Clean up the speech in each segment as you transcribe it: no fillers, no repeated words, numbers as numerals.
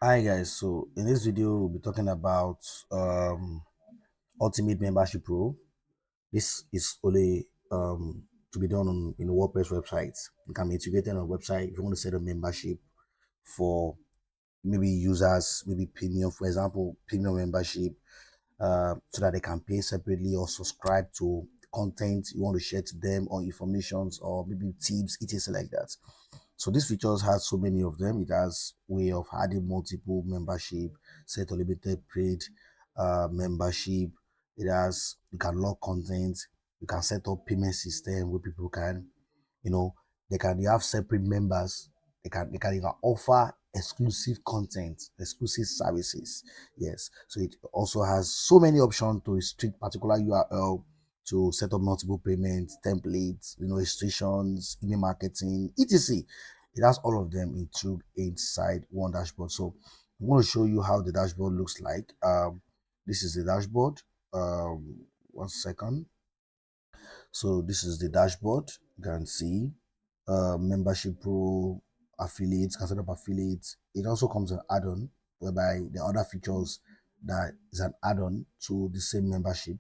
Hi guys, so in this video we'll be talking about Ultimate Membership Pro. This is only to be done on in a WordPress website. It can be integrated on a website if you want to set a membership for maybe users, maybe premium, for example, premium membership, so that they can pay separately or subscribe to content you want to share to them or informations or maybe tips, etc. like that. So these features has so many of them. It has way of adding multiple membership, set a limited paid membership. It has, you can log content, you can set up payment system where people can, you know, they have separate members. They can even offer exclusive content, exclusive services. Yes. So it also has so many options to restrict particular URL, to set up multiple payments, templates, restrictions, email marketing, etc. It has all of them inside one dashboard. So I'm going to show you how the dashboard looks like. This is the dashboard. One second. So this is the dashboard. You can see membership pro, affiliates, can set up affiliates. It also comes an add-on whereby the other features that is an add-on to the same membership.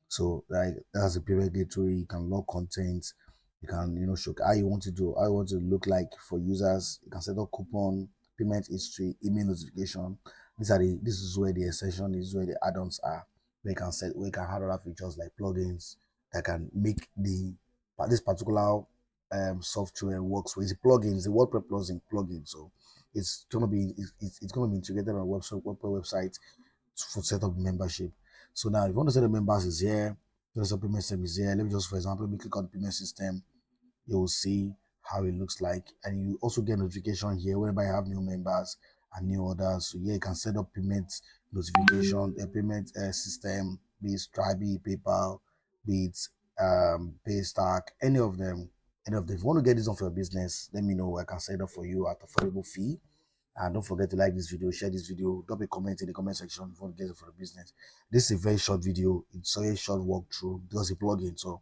So like that's a payment gateway. You can log content. You can show how you want to do, how you want to look like for users. You can set up coupon, payment history, email notification. This is where the extension is, where the add-ons are. Where you can add other features like plugins that can make this particular software works with the plugins, the WordPress plugin. So it's gonna be integrated on a WordPress website for set up membership. So now if you want to set the members is here, the payment system is here. Let me just, for example, let me click on the payment system. You will see how it looks like, and you also get notification here whenever you have new members and new orders. So here you can set up payment notification, a payment system, be it Stripe, be it PayPal, be it Paystack, any of them. Any of them. If you want to get this on for your business, let me know. I can set it up for you at affordable fee. And don't forget to like this video, share this video, drop a comment in the comment section if you want to get it for the business. This is a very short video. It's a very short walkthrough because it's a plugin. So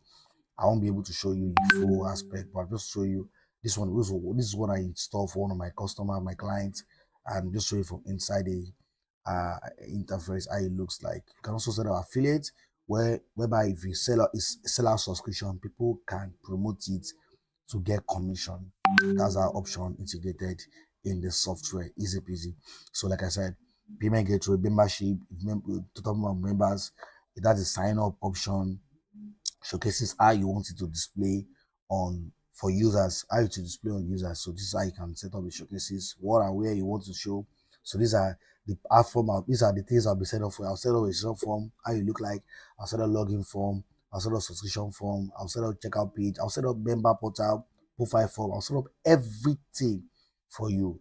I won't be able to show you the full aspect, but I'll just show you this one. This is what I install for one of my customer, my clients, and just show you from inside the interface how it looks like. You can also set up affiliate whereby if you sell our subscription, people can promote it to get commission. That's our option integrated in the software, easy peasy. So like I said, payment gateway, membership, total number of members, that's a sign up option, showcases how you want it to display on for users, how to display on users. So this is how you can set up the showcases, what and where you want to show. So these are the these are the things I'll be set up for. I'll set up a shop form, how you look like, I'll set up login form, I'll set up subscription form, I'll set up checkout page, I'll set up member portal, profile form, I'll set up everything for you.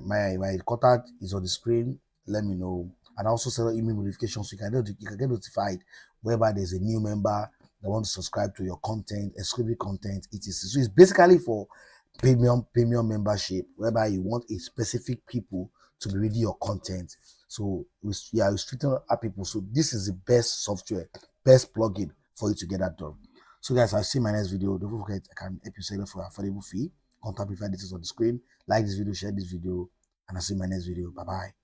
My contact is on the screen. Let me know. And I also set up email notifications so you can get notified whereby there's a new member that want to subscribe to your content, exclusive content, etc. So it's basically for premium membership, whereby you want a specific people to be reading your content. So you are restricting our people. So this is the best software, best plugin for you to get that done. So guys, I'll see you in my next video. Don't forget I can help you set up for an affordable fee. Contact me details on the screen. Like this video, share this video, and I'll see you in my next video. Bye bye.